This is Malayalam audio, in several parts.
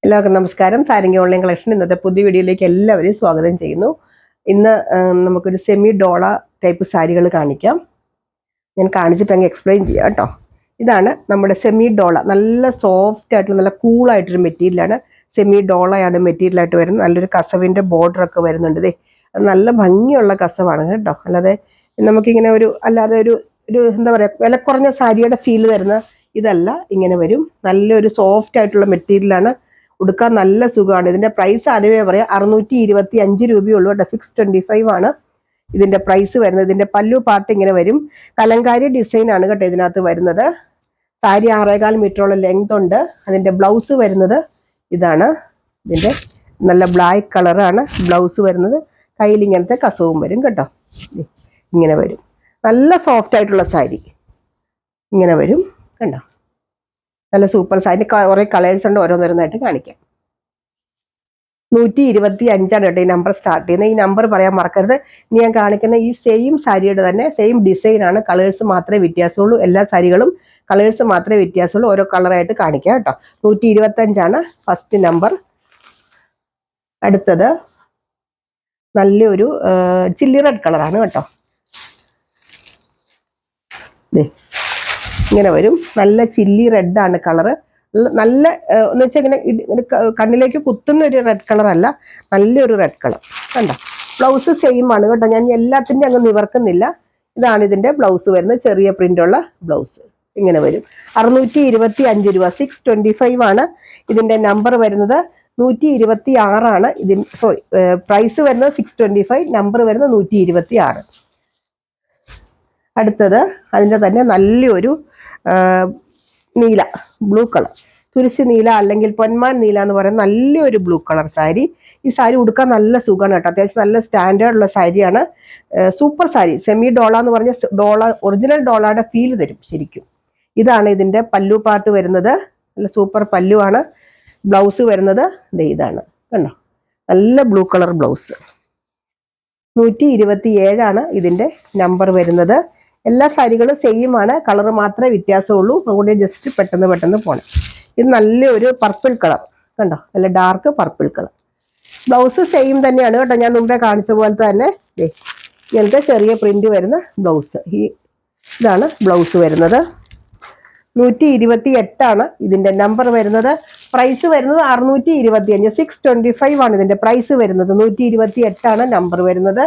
എല്ലാവർക്കും നമസ്കാരം. സാരംഗി ഓൺലൈൻ കളക്ഷൻ ഇന്നത്തെ പുതിയ വീഡിയോയിലേക്ക് എല്ലാവരെയും സ്വാഗതം ചെയ്യുന്നു. ഇന്ന് നമുക്കൊരു സെമി ഡോള ടൈപ്പ് സാരികൾ കാണിക്കാം. ഞാൻ കാണിച്ചിട്ട് അങ്ങ് എക്സ്പ്ലെയിൻ ചെയ്യാം കേട്ടോ. ഇതാണ് നമ്മുടെ സെമി ഡോള. നല്ല സോഫ്റ്റ് ആയിട്ടുള്ള നല്ല കൂളായിട്ടൊരു മെറ്റീരിയലാണ്. സെമി ഡോളയാണ് മെറ്റീരിയലായിട്ട് വരുന്നത്. നല്ലൊരു കസവിൻ്റെ ബോർഡറൊക്കെ വരുന്നുണ്ട്. ഇതേ നല്ല ഭംഗിയുള്ള കസവാണ് കേട്ടോ. അല്ലാതെ നമുക്കിങ്ങനെ അല്ലാതെ ഒരു എന്താ പറയുക, വില കുറഞ്ഞ സാരിയുടെ ഫീൽ തരുന്ന ഇതല്ല. ഇങ്ങനെ വരും. നല്ലൊരു സോഫ്റ്റ് ആയിട്ടുള്ള മെറ്റീരിയലാണ്. ഉടുക്കാൻ നല്ല സുഖമാണ്. ഇതിന്റെ പ്രൈസ് ആദ്യമേ പറയാം, 625 രൂപയുള്ളൂ കേട്ടോ. 625 ആണ് ഇതിന്റെ പ്രൈസ് വരുന്നത്. ഇതിന്റെ പല്ലു പാർട്ട് ഇങ്ങനെ വരും. കലങ്കാരി ഡിസൈൻ ആണ് കേട്ടോ ഇതിനകത്ത് വരുന്നത്. സാരി 6.25 മീറ്ററോളം ലെങ്ത് ഉണ്ട്. അതിന്റെ ബ്ലൗസ് വരുന്നത് ഇതാണ്. ഇതിന്റെ നല്ല ബ്ലാക്ക് കളറാണ് ബ്ലൗസ് വരുന്നത്. കയ്യിൽ ഇങ്ങനത്തെ കസവും വരും കേട്ടോ. ഇങ്ങനെ വരും. നല്ല സോഫ്റ്റ് ആയിട്ടുള്ള സാരി ഇങ്ങനെ വരും കണ്ടോ. നല്ല സൂപ്പർ സാരി. കുറെ കളേഴ്സ് ഉണ്ട്, ഓരോന്നോരോന്നായിട്ട് കാണിക്കാം. 125 കേട്ടോ ഈ നമ്പർ സ്റ്റാർട്ട് ചെയ്യുന്നത്. ഈ നമ്പർ പറയാൻ മറക്കരുത്. ഇനി ഞാൻ കാണിക്കുന്ന ഈ സെയിം സാരിയുടെ തന്നെ സെയിം ഡിസൈൻ ആണ്. കളേഴ്സ് മാത്രമേ വ്യത്യാസമുള്ളൂ. എല്ലാ സാരികളും കളേഴ്സ് മാത്രമേ വ്യത്യാസമുള്ളൂ. ഓരോ കളറായിട്ട് കാണിക്കാം കേട്ടോ. 125 ഫസ്റ്റ് നമ്പർ. അടുത്തത് നല്ലൊരു ചില്ലി റെഡ് കളറാണ് കേട്ടോ. ഇങ്ങനെ വരും. നല്ല ചില്ലി റെഡ് ആണ് കളറ്. നല്ല എന്ന് വെച്ചാൽ ഇങ്ങനെ കണ്ണിലേക്ക് കുത്തുന്ന ഒരു റെഡ് കളർ അല്ല, നല്ലൊരു റെഡ് കളർ കണ്ടോ. ബ്ലൗസ് സെയിം ആണ് കേട്ടോ. ഞാൻ എല്ലാത്തിൻ്റെ അങ്ങ് നിവർക്കുന്നില്ല. ഇതാണ് ഇതിന്റെ ബ്ലൗസ് വരുന്നത്. ചെറിയ പ്രിന്റുള്ള ബ്ലൗസ് ഇങ്ങനെ വരും. 625 രൂപ. 625 ആണ് ഇതിന്റെ നമ്പർ വരുന്നത്. 126 ഇതിന് പ്രൈസ് വരുന്നത് 625, നമ്പർ വരുന്നത് 126. അടുത്തത് അതിൻ്റെ തന്നെ നല്ലൊരു നീല, ബ്ലൂ കളർ, തുരിശ് നീല അല്ലെങ്കിൽ പൊന്മാൻ നീല എന്ന് പറയുന്ന നല്ലൊരു ബ്ലൂ കളർ സാരി. ഈ സാരി ഉടുക്കാൻ നല്ല സുഖമാണ് കേട്ടോ. അത്യാവശ്യം നല്ല സ്റ്റാൻഡേർഡ് ഉള്ള സാരിയാണ്. സൂപ്പർ സാരി. സെമി ഡോള എന്ന് പറഞ്ഞ ഒറിജിനൽ ഡോളയുടെ ഫീൽ തരും ശരിക്കും. ഇതാണ് ഇതിന്റെ പല്ലു പാർട്ട് വരുന്നത്. നല്ല സൂപ്പർ പല്ലുവാണ്. ബ്ലൗസ് വരുന്നത് ഇതാണ് കണ്ടോ. നല്ല ബ്ലൂ കളർ ബ്ലൗസ്. 127 ഇതിന്റെ നമ്പർ വരുന്നത്. എല്ലാ സാരികളും സെയിം ആണ്, കളർ മാത്രമേ വ്യത്യാസമുള്ളൂ. അതുകൊണ്ട് ജസ്റ്റ് പെട്ടെന്ന് പോകണം. ഇത് നല്ലൊരു പർപ്പിൾ കളർ കണ്ടോ, നല്ല dark purple colour. Blouse same തന്നെയാണ് കേട്ടോ. ഞാൻ മുമ്പേ കാണിച്ച പോലത്തെ തന്നെ ഇങ്ങനത്തെ ചെറിയ പ്രിന്റ് വരുന്ന ബ്ലൗസ്. ഇതാണ് ബ്ലൗസ് വരുന്നത്. 128 ഇതിന്റെ നമ്പർ വരുന്നത്. പ്രൈസ് വരുന്നത് 625. 625 ഇതിന്റെ പ്രൈസ് വരുന്നത്. 128 നമ്പർ വരുന്നത്.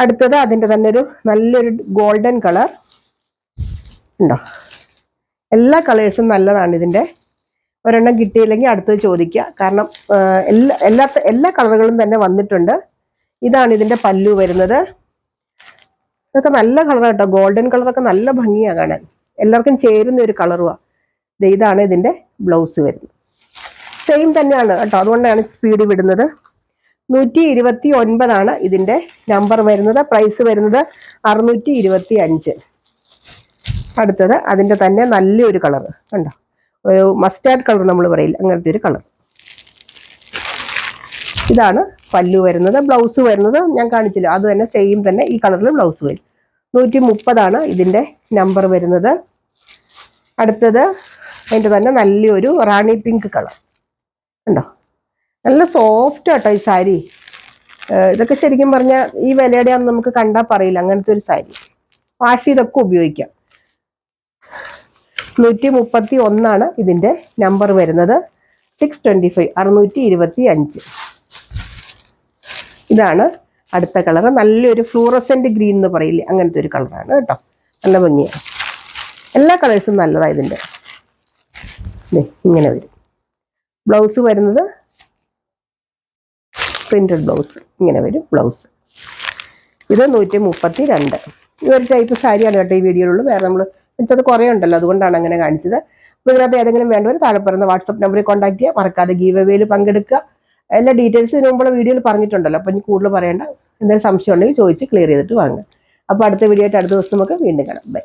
അടുത്തത് അതിന്റെ തന്നെ ഒരു നല്ലൊരു ഗോൾഡൻ കളർ ഉണ്ടോ. എല്ലാ കളേഴ്സും നല്ലതാണ്. ഇതിന്റെ ഒരെണ്ണം കിട്ടിയില്ലെങ്കിൽ അടുത്തത് ചോദിക്കുക. കാരണം എല്ലാ കളറുകളും തന്നെ വന്നിട്ടുണ്ട്. ഇതാണ് ഇതിന്റെ പല്ലു വരുന്നത്. ഇതൊക്കെ നല്ല കളർ കേട്ടോ. ഗോൾഡൻ കളറൊക്കെ നല്ല ഭംഗിയാണ് കാണാൻ. എല്ലാവർക്കും ചേരുന്ന ഒരു കളറുമാണ്. ഇതാണ് ഇതിന്റെ ബ്ലൗസ് വരുന്നത്. സെയിം തന്നെയാണ് കേട്ടോ. അതുകൊണ്ടാണ് സ്പീഡ് വിടുന്നത്. 129 ഇതിന്റെ നമ്പർ വരുന്നത്. പ്രൈസ് വരുന്നത് 625. അടുത്തത് അതിന്റെ തന്നെ നല്ലൊരു കളർ കണ്ടോ. ഒരു മസ്റ്റാർഡ് കളർ നമ്മൾ പറയില്ല, അങ്ങനത്തെ ഒരു കളർ. ഇതാണ് പല്ലു വരുന്നത്. ബ്ലൗസ് വരുന്നത് ഞാൻ കാണിച്ചില്ല, അത് തന്നെ സെയിം തന്നെ ഈ കളറിൽ ബ്ലൗസ് വരും. 130 ഇതിന്റെ നമ്പർ വരുന്നത്. അടുത്തത് അതിന്റെ തന്നെ നല്ലൊരു റാണി പിങ്ക് കളർ കണ്ടോ. നല്ല സോഫ്റ്റ് ആട്ടോ ഈ സാരി. ഇതൊക്കെ ശരിക്കും പറഞ്ഞാൽ ഈ വിലയുടെ ഒന്നും നമുക്ക് കണ്ടാൽ പറയില്ല, അങ്ങനത്തെ ഒരു സാരി. വാഷ് ചെയ്തൊക്കെ ഉപയോഗിക്കാം. 131 ഇതിന്റെ നമ്പർ വരുന്നത്. 625, 625. ഇതാണ് അടുത്ത കളർ. നല്ലൊരു ഫ്ലൂറസെന്റ് ഗ്രീൻ എന്ന് പറയില്ലേ, അങ്ങനത്തെ ഒരു കളറാണ് കേട്ടോ. നല്ല ഭംഗിയാണ്. എല്ലാ കളേഴ്സും നല്ലതാണ് ഇതിന്റെ. ഇങ്ങനെ വരും. ബ്ലൗസ് വരുന്നത് പ്രിന്റഡ് ബ്ലൗസ് ഇങ്ങനെ വരും ബ്ലൗസ്. ഇത് 132. ഈ ഒരു ടൈപ്പ് സാരിയാണ് കേട്ടോ ഈ വീഡിയോയിലുള്ളൂ. വേറെ നമ്മൾ വെച്ചത് കുറേ ഉണ്ടല്ലോ, അതുകൊണ്ടാണ് അങ്ങനെ കാണിച്ചത്. അപ്പോൾ ഇതിനകത്ത് ഏതെങ്കിലും വേണ്ടവർ താഴെ പറയുന്ന വാട്സപ്പ് നമ്പറിൽ കോൺടാക്ട് ചെയ്യുക. മറക്കാതെ ഗീവ് അവേയിൽ പങ്കെടുക്കുക. എല്ലാ ഡീറ്റെയിൽസ് ഇതിന് മുമ്പുള്ള വീഡിയോയിൽ പറഞ്ഞിട്ടുണ്ടല്ലോ. അപ്പോൾ ഇനി കൂടുതൽ പറയേണ്ട. എന്തെങ്കിലും സംശയം ഉണ്ടെങ്കിൽ ചോദിച്ച് ക്ലിയർ ചെയ്തിട്ട് വാങ്ങുക. അപ്പോൾ അടുത്ത വീഡിയോ ആയിട്ട് അടുത്ത ദിവസം നമുക്ക് വീണ്ടും കാണാം. ബൈ.